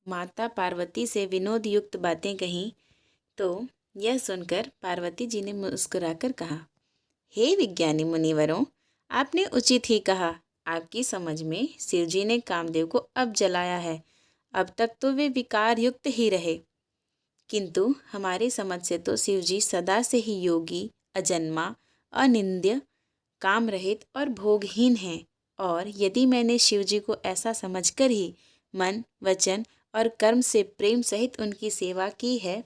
माता पार्वती से विनोद युक्त बातें कहीं तो यह सुनकर पार्वती जी ने मुस्कुराकर कहा, हे विज्ञानी मुनिवरों, आपने उचित ही कहा। आपकी समझ में शिव जी ने कामदेव को अब जलाया है। अब तक तो वे विकार युक्त ही रहे, किंतु हमारी समझ से तो शिव जी सदा से ही योगी, अजन्मा, अनिंद्य, काम रहित और भोगहीन हैं। और यदि मैंने शिव जी को ऐसा समझकर ही मन, वचन और कर्म से प्रेम सहित उनकी सेवा की है,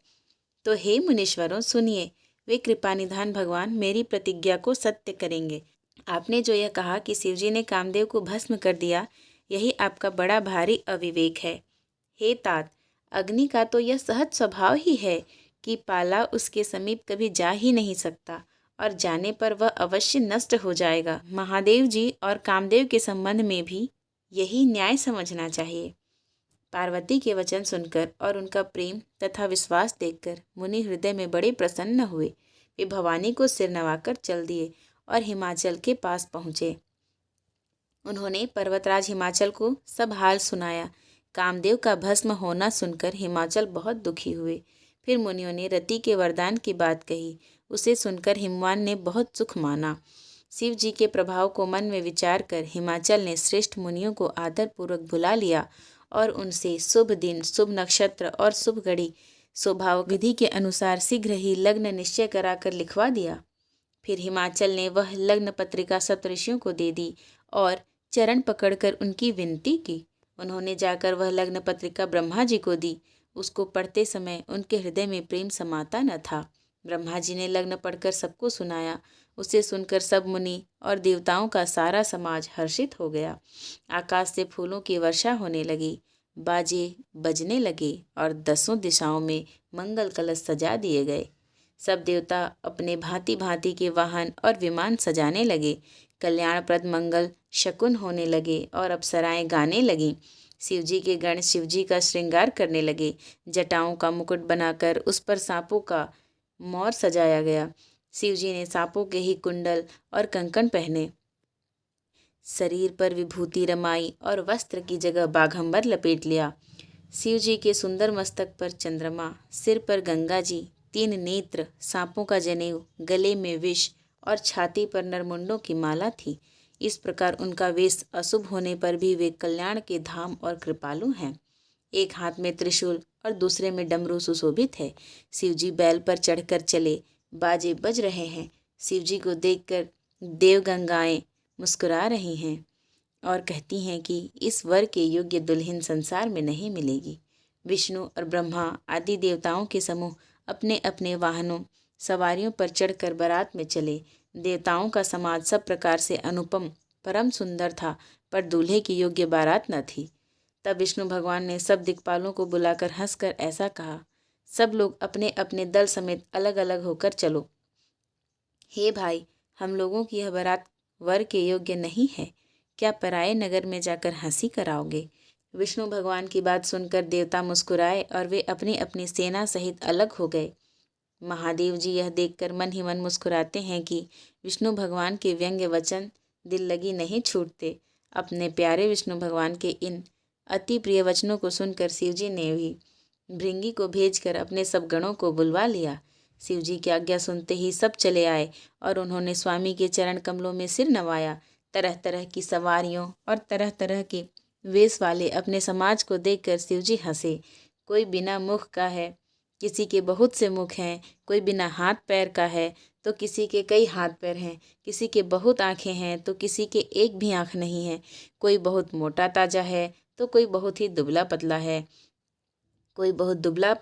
तो हे मुनीश्वरों सुनिए, वे कृपानिधान भगवान मेरी प्रतिज्ञा को सत्य करेंगे। आपने जो यह कहा कि शिवजी ने कामदेव को भस्म कर दिया, यही आपका बड़ा भारी अविवेक है। हे तात, अग्नि का तो यह सहज स्वभाव ही है कि पाला उसके समीप कभी जा ही नहीं सकता और जाने पर वह अवश्य नष्ट हो जाएगा। महादेव जी और कामदेव के संबंध में भी यही न्याय समझना चाहिए। पार्वती के वचन सुनकर और उनका प्रेम तथा विश्वास देखकर मुनि हृदय में बड़े प्रसन्न हुए। वे भवानी को सिर नवाकर चल दिए और हिमाचल के पास पहुँचे। उन्होंने पर्वतराज हिमाचल को सब हाल सुनाया। कामदेव का भस्म होना सुनकर हिमाचल बहुत दुखी हुए। फिर मुनियों ने रति के वरदान की बात कही। उसे सुनकर हिमवान ने बहुत सुख माना। शिव जी के प्रभाव को मन में विचार कर हिमाचल ने श्रेष्ठ मुनियों को आदरपूर्वक बुला लिया और उनसे शुभ दिन, शुभ नक्षत्र और शुभ घड़ी स्वभाव विधि के अनुसार शीघ्र ही लग्न निश्चय कराकर लिखवा दिया। फिर हिमाचल ने वह लग्न पत्रिका सप्तऋषियों को दे दी और चरण पकड़कर उनकी विनती की। उन्होंने जाकर वह लग्न पत्रिका ब्रह्मा जी को दी। उसको पढ़ते समय उनके हृदय में प्रेम समाता न था। ब्रह्मा जी ने लग्न पढ़कर सबको सुनाया। उसे सुनकर सब मुनि और देवताओं का सारा समाज हर्षित हो गया। आकाश से फूलों की वर्षा होने लगी, बाजे बजने लगे और 10 दिशाओं में मंगल कलश सजा दिए गए। सब देवता अपने भांति भांति के वाहन और विमान सजाने लगे। कल्याणप्रद मंगल शकुन होने लगे और अप्सराएं गाने लगीं। शिवजी के गण शिवजी का श्रृंगार करने लगे। जटाओं का मुकुट बनाकर उस पर सांपों का मोर सजाया गया। शिवजी ने सांपों के ही कुंडल और कंकण पहने, शरीर पर विभूति रमाई और वस्त्र की जगह बाघंबर लपेट लिया। शिवजी के सुंदर मस्तक पर चंद्रमा, सिर पर गंगा जी, 3 नेत्र, सांपों का जनेऊ, गले में विष और छाती पर नरमुंडों की माला थी। इस प्रकार उनका वेश अशुभ होने पर भी वे कल्याण के धाम और कृपालु हैं। एक हाथ में त्रिशूल और दूसरे में डमरू सुशोभित है। शिवजी बैल पर चढ़कर चले, बाजे बज रहे हैं। शिवजी को देखकर देवगंगाएं मुस्कुरा रही हैं और कहती हैं कि इस वर के योग्य दुल्हन संसार में नहीं मिलेगी। विष्णु और ब्रह्मा आदि देवताओं के समूह अपने अपने वाहनों सवारियों पर चढ़कर बारात में चले। देवताओं का समाज सब प्रकार से अनुपम परम सुंदर था, पर दूल्हे की योग्य बारात न थी। तब विष्णु भगवान ने सब दिक्पालों को बुलाकर हंसकर ऐसा कहा, सब लोग अपने अपने दल समेत अलग अलग होकर चलो। हे भाई, हम लोगों की यह बारात वर के योग्य नहीं है। क्या पराये नगर में जाकर हंसी कराओगे? विष्णु भगवान की बात सुनकर देवता मुस्कुराए और वे अपनी अपनी सेना सहित अलग हो गए। महादेव जी यह देखकर मन ही मन मुस्कुराते हैं कि विष्णु भगवान के व्यंग्य वचन दिल लगी नहीं छूटते। अपने प्यारे विष्णु भगवान के इन अति प्रिय वचनों को सुनकर शिवजी ने भी भृंगी को भेजकर अपने सब गणों को बुलवा लिया। शिवजी की आज्ञा सुनते ही सब चले आए और उन्होंने स्वामी के चरण कमलों में सिर नवाया। तरह तरह की सवारियों और तरह तरह के वेश वाले अपने समाज को देखकर शिवजी हंसे। कोई बिना मुख का है, किसी के बहुत से मुख हैं, कोई बिना हाथ पैर का है तो किसी के कई हाथ पैर हैं, किसी के बहुत आँखें हैं तो किसी के एक भी आँख नहीं है, कोई बहुत मोटा ताजा है तो कोई बहुत ही दुबला पतला है, कोई बहुत दुबला,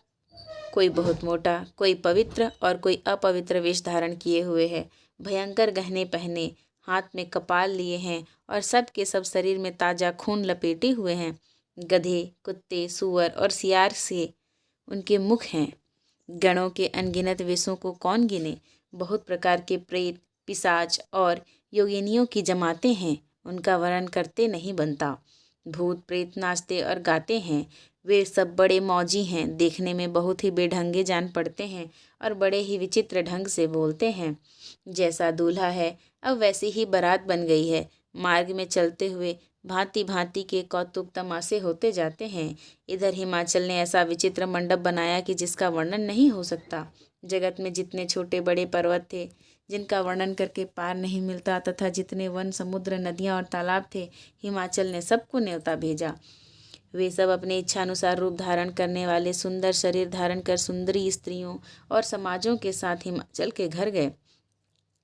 कोई बहुत मोटा, कोई पवित्र और कोई अपवित्र वेश धारण किए हुए है, भयंकर गहने पहने, हाथ में कपाल लिए हैं और सब के सब शरीर में ताजा खून लपेटे हुए हैं। गधे, कुत्ते, सूअर और सियार से उनके मुख हैं। गणों के अनगिनत वेशों को कौन गिने। बहुत प्रकार के प्रेत, पिशाच और योगिनियों की जमाते हैं, उनका वर्णन करते नहीं बनता। भूत प्रेत नाचते और गाते हैं। वे सब बड़े मौजी हैं, देखने में बहुत ही बेढंगे जान पड़ते हैं और बड़े ही विचित्र ढंग से बोलते हैं। जैसा दूल्हा है अब वैसी ही बारात बन गई है। मार्ग में चलते हुए भांति भांति के कौतुक तमाशे होते जाते हैं। इधर हिमाचल ने ऐसा विचित्र मंडप बनाया कि जिसका वर्णन नहीं हो सकता। जगत में जितने छोटे बड़े पर्वत थे जिनका वर्णन करके पार नहीं मिलता, तथा जितने वन, समुद्र, नदियाँ और तालाब थे, हिमाचल ने सबको न्योता भेजा। वे सब अपने इच्छानुसार रूप धारण करने वाले सुंदर शरीर धारण कर सुंदरी स्त्रियों और समाजों के साथ हिमाचल के घर गए।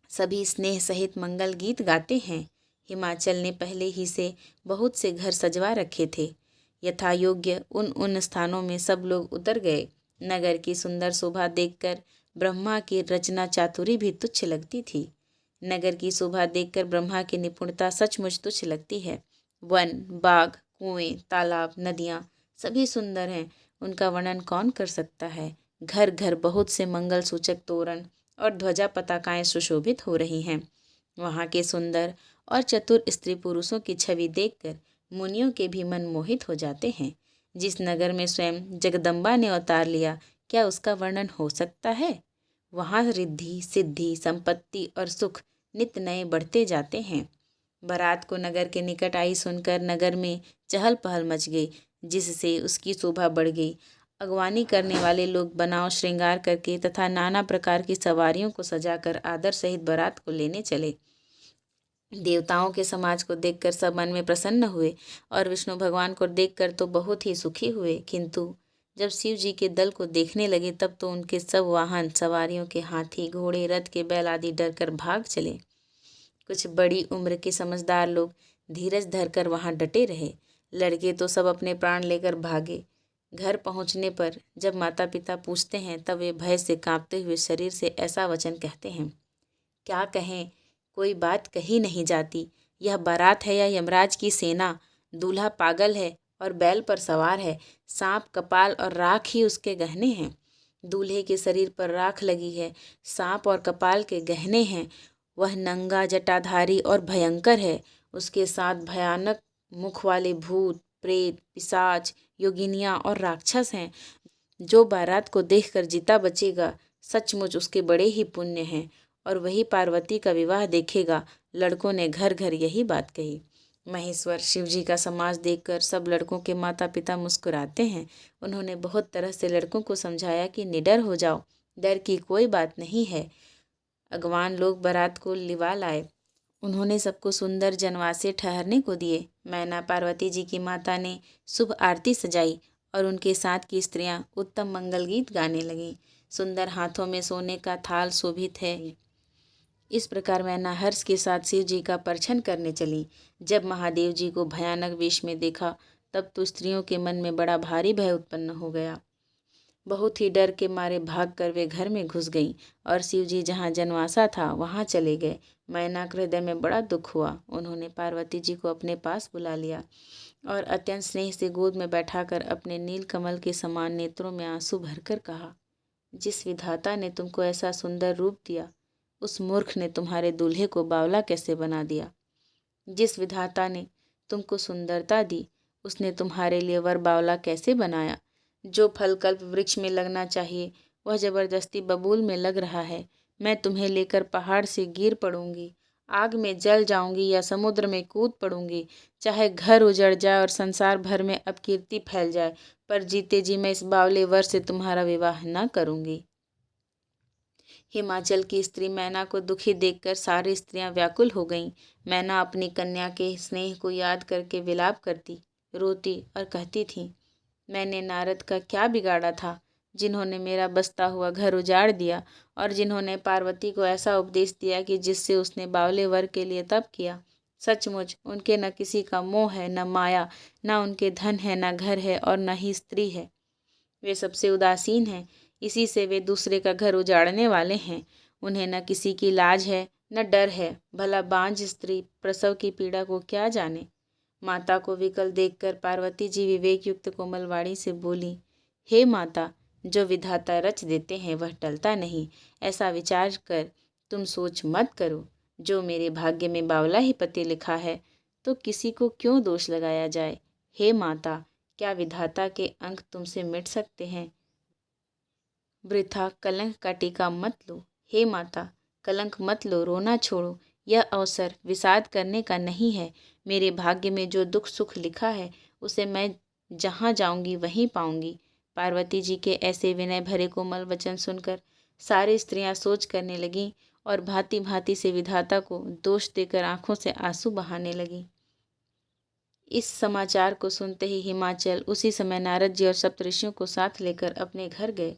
सभी स्नेह सहित मंगल गीत गाते हैं। हिमाचल ने पहले ही से बहुत से घर सजवा रखे थे। यथा योग्य उन स्थानों में सब लोग उतर गए। नगर की सुंदर शोभा देखकर ब्रह्मा की रचना चातुरी भी तुच्छ लगती थी। नगर की शोभा देखकर ब्रह्मा की निपुणता सचमुच तुच्छ लगती है। वन, बाग, कुएं, तालाब, नदियाँ सभी सुंदर हैं, उनका वर्णन कौन कर सकता है। घर घर बहुत से मंगल सूचक तोरण और ध्वजा पताकाएं सुशोभित हो रही हैं। वहाँ के सुंदर और चतुर स्त्री पुरुषों की छवि देखकर मुनियों के भी मन मोहित हो जाते हैं। जिस नगर में स्वयं जगदम्बा ने अवतार लिया, क्या उसका वर्णन हो सकता है। वहाँ रिद्धि, सिद्धि, संपत्ति और सुख नित नए बढ़ते जाते हैं। बारात को नगर के निकट आई सुनकर नगर में चहल पहल मच गई, जिससे उसकी शोभा बढ़ गई। अगवानी करने वाले लोग बनाव श्रृंगार करके तथा नाना प्रकार की सवारियों को सजाकर आदर सहित बारात को लेने चले। देवताओं के समाज को देखकर सब मन में प्रसन्न हुए और विष्णु भगवान को देखकर तो बहुत ही सुखी हुए, किंतु जब शिव जी के दल को देखने लगे तब तो उनके सब वाहन सवारियों के हाथी, घोड़े, रथ के बैल आदि डरकर भाग चले। कुछ बड़ी उम्र के समझदार लोग धीरज धरकर वहां डटे रहे। लड़के तो सब अपने प्राण लेकर भागे। घर पहुंचने पर जब माता पिता पूछते हैं तब वे भय से कांपते हुए शरीर से ऐसा वचन कहते हैं, क्या कहें, कोई बात कही नहीं जाती। यह बारात है या यमराज की सेना। दूल्हा पागल है और बैल पर सवार है। सांप, कपाल और राख ही उसके गहने हैं। दूल्हे के शरीर पर राख लगी है, सांप और कपाल के गहने हैं। वह नंगा, जटाधारी और भयंकर है। उसके साथ भयानक मुख वाले भूत, प्रेत, पिशाच, योगिनियाँ और राक्षस हैं। जो बारात को देखकर जीता बचेगा, सचमुच उसके बड़े ही पुण्य हैं और वही पार्वती का विवाह देखेगा। लड़कों ने घर घर यही बात कही। महेश्वर शिवजी का समाज देखकर सब लड़कों के माता पिता मुस्कुराते हैं। उन्होंने बहुत तरह से लड़कों को समझाया कि निडर हो जाओ, डर की कोई बात नहीं है। अगवान लोग बारात को लिवा लाए। उन्होंने सबको सुंदर जनवासे ठहरने को दिए। मैना पार्वती जी की माता ने शुभ आरती सजाई और उनके साथ की स्त्रियां उत्तम मंगल गीत गाने लगीं। सुंदर हाथों में सोने का थाल शोभित है। इस प्रकार मैना हर्ष के साथ शिव जी का परछन करने चली। जब महादेव जी को भयानक वेश में देखा तब तो स्त्रियों के मन में बड़ा भारी भय उत्पन्न हो गया। बहुत ही डर के मारे भागकर वे घर में घुस गईं और शिव जी जहाँ जनवासा था वहाँ चले गए। मैना के हृदय में बड़ा दुख हुआ। उन्होंने पार्वती जी को अपने पास बुला लिया और अत्यंत स्नेह से गोद में बैठाकर अपने नील कमल के समान नेत्रों में आंसू भरकर कहा, जिस विधाता ने तुमको ऐसा सुंदर रूप दिया, उस मूर्ख ने तुम्हारे दूल्हे को बावला कैसे बना दिया। जिस विधाता ने तुमको सुंदरता दी, उसने तुम्हारे लिए वर बावला कैसे बनाया। जो फल कल्प वृक्ष में लगना चाहिए वह जबरदस्ती बबूल में लग रहा है। मैं तुम्हें लेकर पहाड़ से गिर पड़ूंगी, आग में जल जाऊंगी या समुद्र में कूद पड़ूंगी। चाहे घर उजड़ जाए और संसार भर में अपकीर्ति फैल जाए, पर जीते जी मैं इस बावले वर से तुम्हारा विवाह न करूंगी। हिमाचल की स्त्री मैना को दुखी देखकर सारी स्त्रियां व्याकुल हो गईं। मैना अपनी कन्या के स्नेह को याद करके विलाप करती, रोती और कहती थी, मैंने नारद का क्या बिगाड़ा था, जिन्होंने मेरा बसता हुआ घर उजाड़ दिया और जिन्होंने पार्वती को ऐसा उपदेश दिया कि जिससे उसने बावले वर के लिए तप किया। सचमुच उनके न किसी का मोह है, न माया, न उनके धन है, न घर है और न ही स्त्री है। वे सबसे उदासीन हैं, इसी से वे दूसरे का घर उजाड़ने वाले हैं। उन्हें न किसी की लाज है न डर है। भला बांझ स्त्री प्रसव की पीड़ा को क्या जाने। माता को विकल देखकर पार्वती जी विवेक युक्त कोमल वाणी से बोली, हे माता, जो विधाता रच देते हैं वह टलता नहीं। ऐसा विचार कर तुम सोच मत करो। जो मेरे भाग्य में बावला ही पति लिखा है तो किसी को क्यों दोष लगाया जाए। हे माता, क्या विधाता के अंक तुमसे मिट सकते हैं। वृथा कलंक का टीका मत लो। हे माता, कलंक मत लो, रोना छोड़ो। यह अवसर विषाद करने का नहीं है। मेरे भाग्य में जो दुख सुख लिखा है उसे मैं जहाँ जाऊंगी वहीं पाऊंगी। पार्वती जी के ऐसे विनय भरे कोमल वचन सुनकर सारी स्त्रियां सोच करने लगीं और भांति भांति से विधाता को दोष देकर आंखों से आंसू बहाने लगीं। इस समाचार को सुनते ही हिमाचल उसी समय नारद जी और सप्तऋषियों को साथ लेकर अपने घर गए।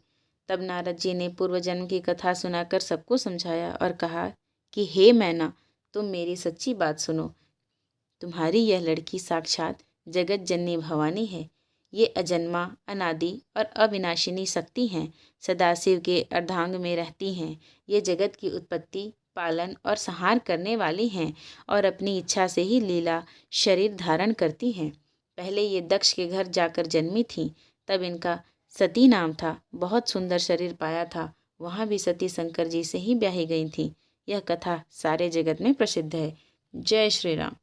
तब नारद जी ने पूर्व जन्म की कथा सुनाकर सबको समझाया और कहा कि हे मैना, तुम मेरी सच्ची बात सुनो। तुम्हारी यह लड़की साक्षात जगत जननी भवानी है। ये अजन्मा, अनादि और अविनाशिनी शक्ति हैं। सदाशिव के अर्धांग में रहती हैं। ये जगत की उत्पत्ति, पालन और संहार करने वाली हैं और अपनी इच्छा से ही लीला शरीर धारण करती हैं। पहले ये दक्ष के घर जाकर जन्मी थीं। तब इनका सती नाम था। बहुत सुंदर शरीर पाया था। वहाँ भी सती शंकर जी से ही ब्याही गई थीं। यह कथा सारे जगत में प्रसिद्ध है। जय श्री राम।